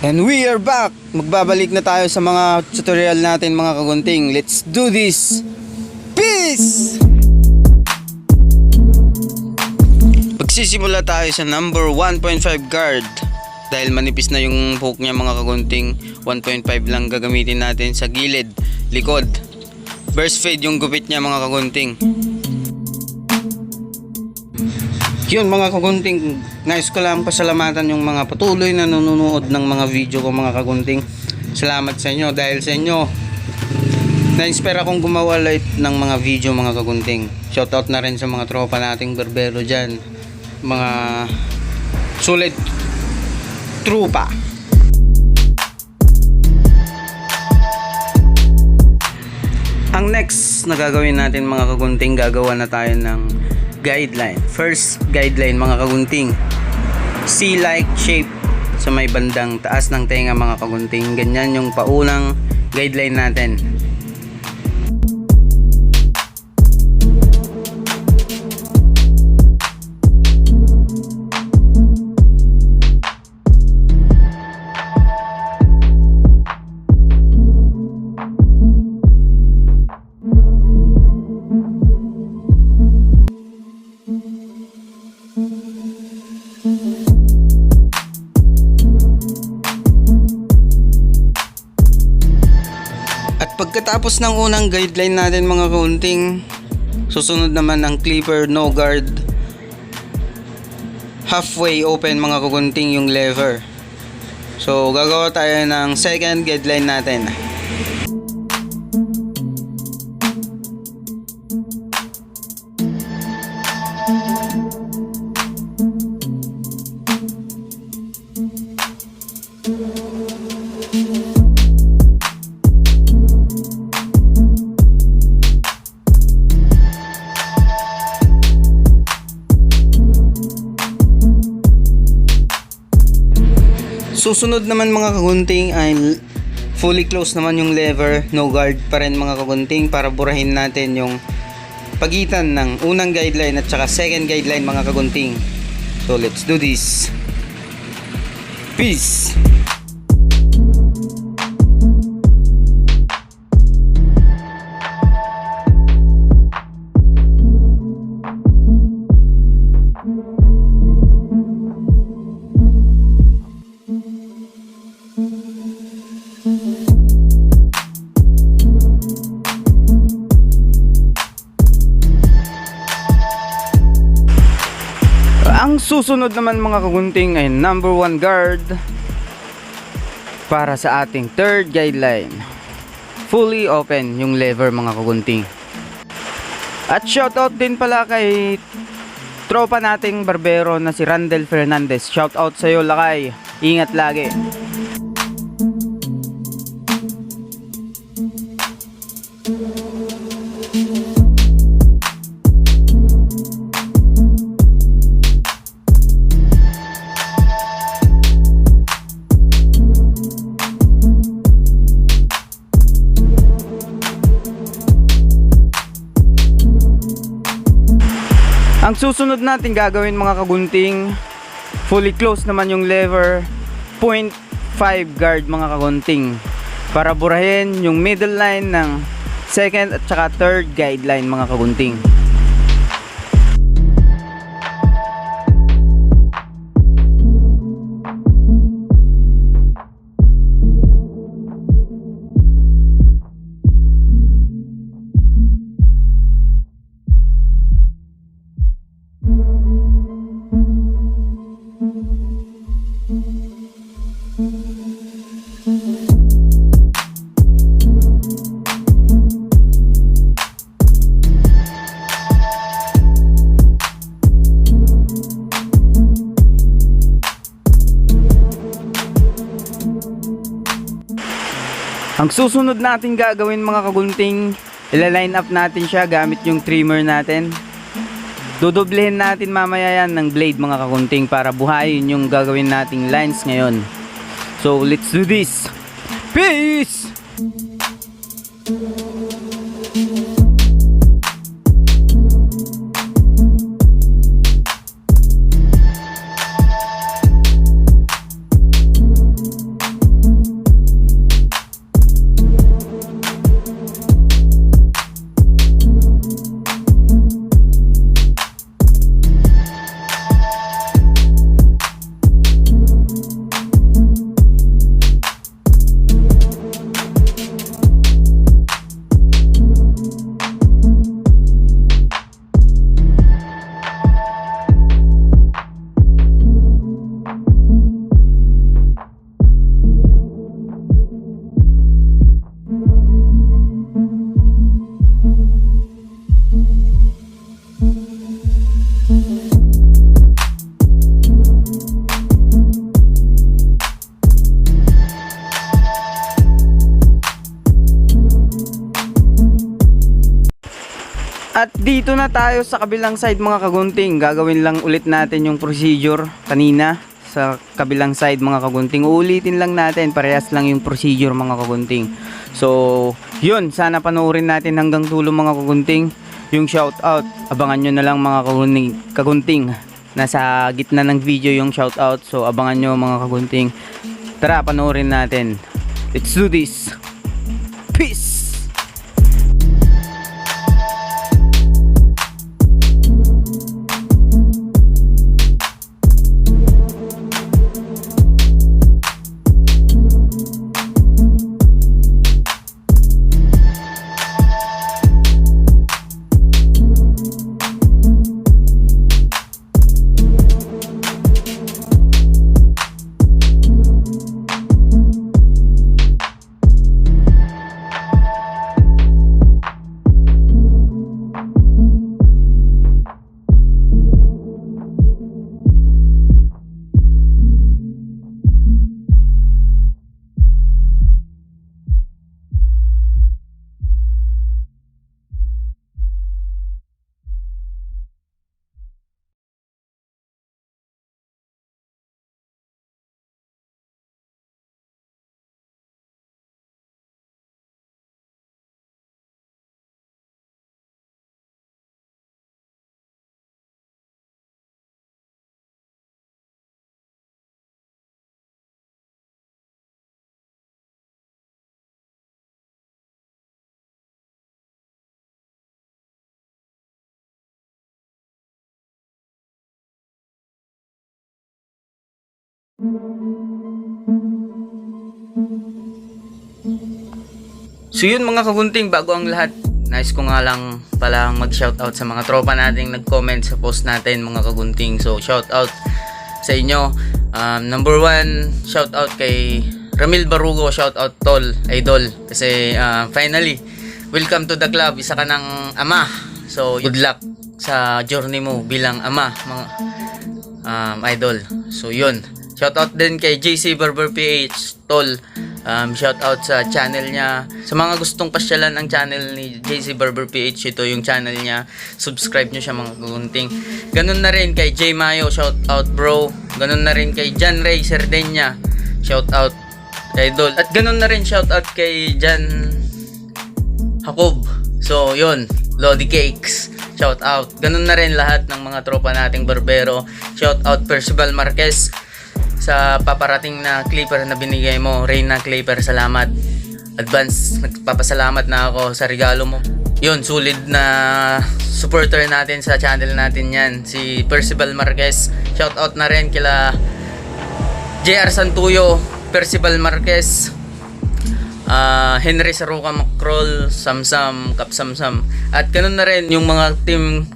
And we are back! Magbabalik na tayo sa mga tutorial natin mga kagunting. Let's do this! Peace! Magsisimula tayo sa number 1.5 guard. Dahil manipis na yung hook niya mga kagunting, 1.5 lang gagamitin natin sa gilid, likod. Burst fade yung gupit niya mga kagunting. Yun mga kagunting, nais ko lang pasalamatan yung mga patuloy na nanonood ng mga video ko mga kagunting. Salamat sa inyo, dahil sa inyo na-inspire akong gumawa ulit ng mga video mga kagunting. Shoutout na rin sa mga tropa nating barbero dyan, mga sulit trupa. Ang next na gagawin natin mga kagunting, gagawa na tayo ng guideline. First guideline mga kagunting, C-like shape sa may bandang taas ng tenga mga kagunting. Ganyan yung paunang guideline natin. Pagkatapos ng unang guideline natin mga kaunting, susunod naman ang clipper no guard, halfway open mga kagunting yung lever. So gagawa tayo ng second guideline natin. Susunod naman mga kagunting ay fully close naman yung lever, no guard pa rin mga kagunting, para burahin natin yung pagitan ng unang guideline at saka second guideline mga kagunting. So let's do this. Peace! Ang susunod naman mga kagunting ay number 1 guard para sa ating third guideline. Fully open yung lever mga kagunting. At shoutout din pala kay tropa nating barbero na si Randel Fernandez. Shoutout sa iyo lakay. Ingat lagi. Ang susunod natin gagawin mga kagunting, fully close naman yung lever, 0.5 guard mga kagunting, para burahin yung middle line ng second at saka third guideline mga kagunting. Ang susunod natin gagawin mga kagunting, ila-line up natin siya gamit yung trimmer natin. Dodoblehin natin mamaya yan ng blade mga kagunting para buhayin yung gagawin nating lines ngayon. So let's do this. Peace! At dito na tayo sa kabilang side mga kagunting. Gagawin lang ulit natin yung procedure kanina sa kabilang side mga kagunting. Uulitin lang natin, parehas lang yung procedure mga kagunting. So yun, sana panoorin natin hanggang dulo mga kagunting. Yung shout out, abangan nyo na lang mga kagunting. Nasa gitna ng video yung shout out, so abangan nyo mga kagunting. Tara, panoorin natin. Let's do this. Peace. So yun mga kagunting, bago ang lahat, nais ko nga lang palang mag-shoutout sa mga tropa nating nag-comment sa post natin mga kagunting. So shoutout sa inyo. Number 1, shoutout kay Ramil Barugo, shoutout tol, idol. Kasi finally, welcome to the club, isa ka ng ama. So good luck sa journey mo bilang ama mga idol. So yun, shoutout din kay JC Barber PH, tol. Shoutout sa channel niya. Sa mga gustong pasyalan ang channel ni JC Barber PH, ito yung channel niya. Subscribe nyo siya mga kagunting. Ganun na rin kay J Mayo, shoutout bro. Ganun na rin kay John Ray Serdenya, shoutout idol. At ganun na rin shoutout kay Jan Jacob. So yun, Lodi Cakes, shoutout. Ganun na rin lahat ng mga tropa nating barbero. Shoutout Percival Marquez sa paparating na clipper na binigay mo. Reyna Clipper, salamat. Advance, nagpapasalamat na ako sa regalo mo. Yun, solid na supporter natin sa channel natin yan, si Percival Marquez. Shoutout na rin kila JR Santuyo, Percival Marquez, Henry Saruca Macrol, Samsam, Kapsamsam. At ganun na rin yung mga team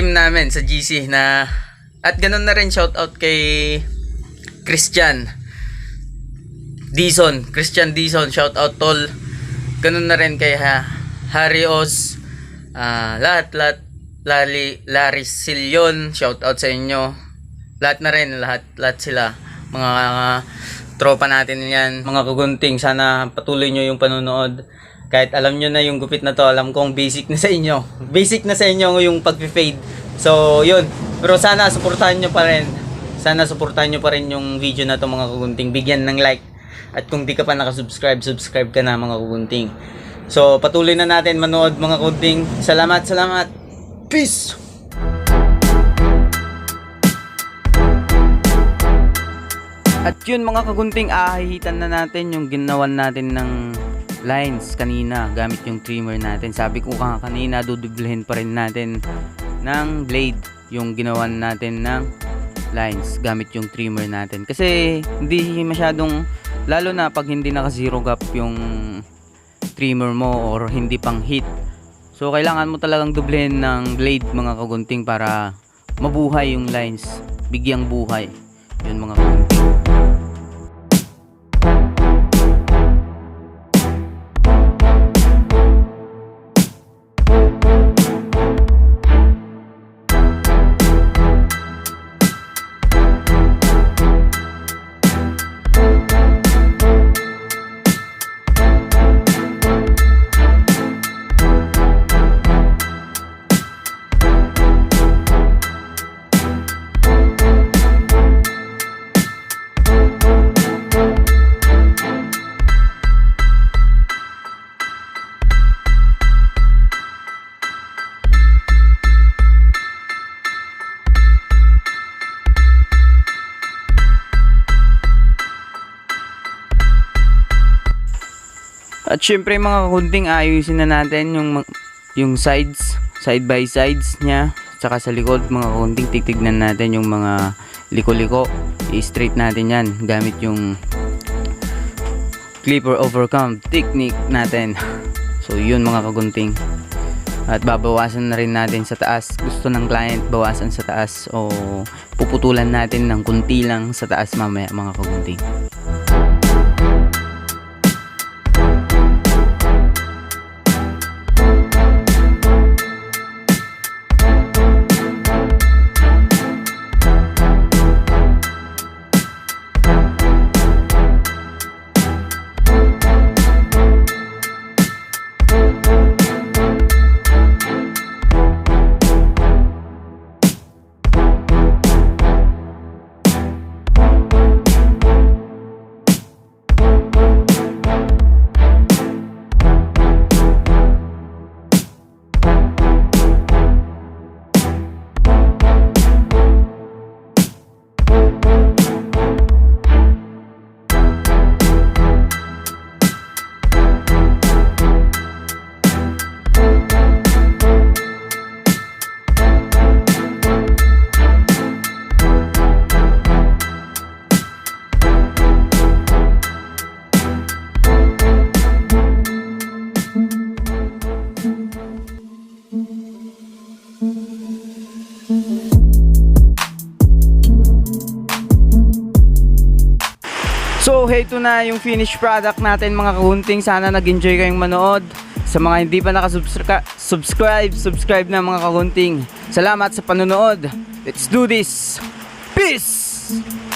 namin sa GC na. At ganun na rin shoutout kay Christian Dizon, shoutout tol. Ganun na rin kay Harry Oz, lahat Larry Silyon, shoutout sa inyo. Lahat na rin, lahat sila mga tropa natin yan mga kagunting. Sana patuloy nyo yung panonood. Kahit alam nyo na yung gupit na to, alam kong basic na sa inyo yung pag-fade. So yun, pero sana suportahan nyo pa rin. Yung video na to mga kagunting. Bigyan ng like. At kung di ka pa nakasubscribe, subscribe ka na mga kagunting. So patuloy na natin manood mga kagunting. Salamat. Peace. At yun mga kagunting, ahihitan na natin yung ginawan natin ng lines kanina gamit yung trimmer natin. Sabi ko kanina, dudublehin pa rin natin ng blade yung ginawan natin ng lines gamit yung trimmer natin, kasi hindi masyadong, lalo na pag hindi naka zero gap yung trimmer mo or hindi pang heat. So kailangan mo talagang dublehin ng blade mga kagunting para mabuhay yung lines, bigyang buhay. Yun mga kagunting. At syempre mga kagunting, ayusin na natin yung sides, side by sides niya. Tsaka sa likod mga kagunting, titignan natin yung mga liko-liko. I-straight natin yan gamit yung clipper overcome technique natin. So yun mga kagunting. At babawasan na rin natin sa taas. Gusto ng client bawasan sa taas o puputulan natin ng kunti lang sa taas mamaya mga kagunting. So, ito na yung finished product natin mga kagunting. Sana nag-enjoy kayong manood. Sa mga hindi pa subscribe na mga kagunting. Salamat sa panonood. Let's do this. Peace!